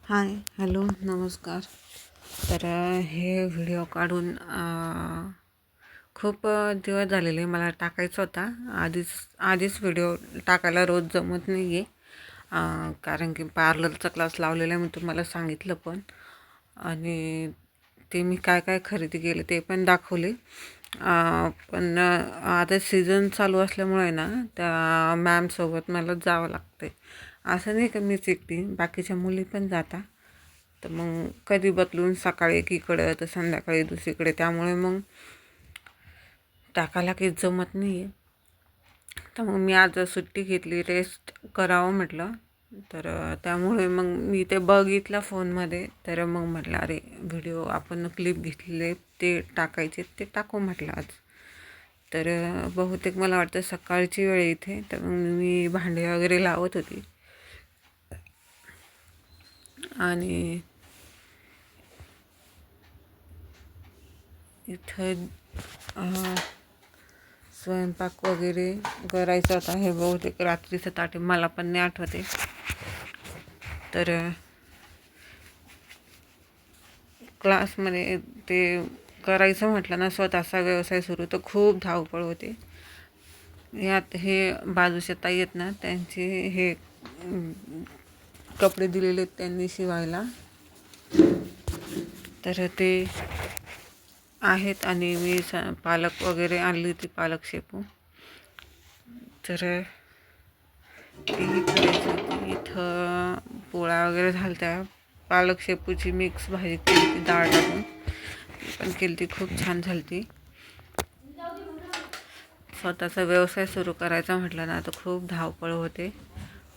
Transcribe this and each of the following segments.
हाय, hello, नमस्कार. तर हे व्हिडिओ काढून खूप दिवस झालेले मला टाकायचा होता. आधीच व्हिडिओ टाकायला रोज जमत नाही आहे, कारण की पार्लरचा क्लास लावलेला आहे मी तुम्हाला सांगितलं पण. आणि ते मी काय काय खरेदी केले ते पण दाखवले. पण आता सीझन चालू असल्यामुळे ना त्या मॅमसोबत मला जावं लागते. असं नाही का मीच एकटी, बाकीच्या मुली पण जाता. तर मग कधी बदलून सकाळी एकीकडं तर संध्याकाळी दुसरीकडे, त्यामुळे मग टाकायला काही जमत नाही आहे. तर मग मी आज सुट्टी घेतली, रेस्ट करावं म्हटलं. तर त्यामुळे मग मी ते बघितलं फोनमध्ये. तर मग म्हटलं अरे व्हिडिओ आपण क्लिप घेतलेले ते टाकायचे, ते टाकू म्हटलं आज. तर बहुतेक मला वाटतं सकाळची वेळ इथे. तर मग मी भांडे वगैरे लावत होती आणि इथं स्वयंपाक वगैरे करायचा होता. हे बहुतेक रात्रीचं ताटे मला पण नाही आठवते. तर क्लासमध्ये ते करायचं म्हटलं ना, स्वतःचा व्यवसाय सुरू, तर खूप धावपळ होते. यात हे बाजूच्या ताई आहेत ना, त्यांचे हे कपडे दिलेले आहेत त्यांनी शिवायला. तर ते आहेत आणि मी पालक वगैरे आणली होती, पालक शेपू. तर ती करायची होती. इथं पोळ्या वगैरे झाल्या. पालक शेपूची मिक्स भाजी केली ती डाळ टाकून, पण केली ती खूप छान झाली ती. स्वतःचा व्यवसाय सुरू करायचा म्हटलं ना तर खूप धावपळ होते.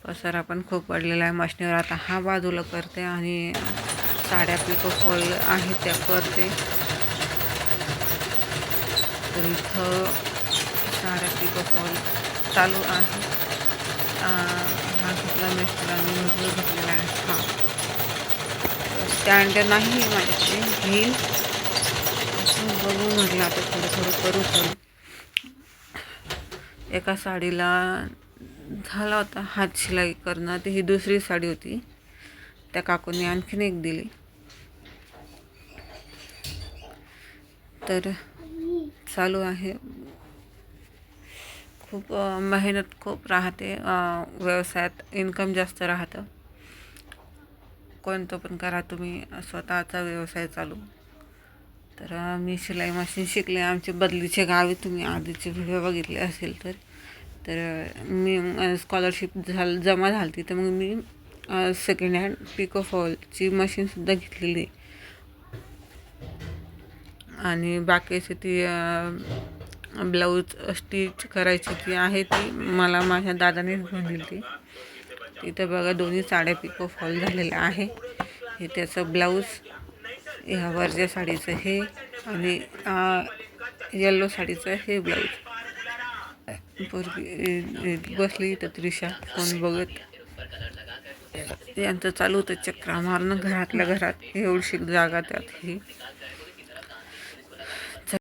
पसारा पण खूप पडलेला आहे मशनीवर. आता हा बाजूला करते आणि साड्या पिको फॉल आहेत त्या करते. तर इथं साड्या पिको फॉल चालू आहे. हा घेतला मिस्टरांनी, व्हिडिओ घेतलेला आहे. हा स्टँड नाही माझ्याकडे, घेईल बघू म्हटलं. आता थोडं करू चालू. एका साडीला झाला होता हात शिलाई करणं. ती ही दुसरी साडी होती, त्या काकूंनी आणखीन एक दिली. तर चालू आहे. खूप मेहनत खूप राहते व्यवसायात, इन्कम जास्त राहतं. कोणतं पण करा तुम्ही, स्वतःचा व्यवसाय चालू. तर मी शिलाई मशीन शिकले. आमचे बदलीचे गावी तुम्ही आधीचे व्हिडिओ बघितले असेल तर मी स्कॉलरशिप जमा झाली, तर मग मी सेकंड हँड पिको फॉलची मशीनसुद्धा घेतलेली. आणि बाकीची ती ब्लाऊज स्टिच करायची ती आहे, ती मला माझ्या दादानेच घेऊन दिली ती. तिथं बघा दोन्ही साड्या पिको फॉल झालेल्या आहे. हे त्याचं ब्लाऊज, ह्या वरच्या साडीचं हे, आणि येल्लो साडीचं हे ब्लाऊज. पोरगी बसली तर त्रिशा फोन बघत. यांचं चालू होतं चक्रा मारणं घरातल्या घरात, एवढी जागा त्यात ही.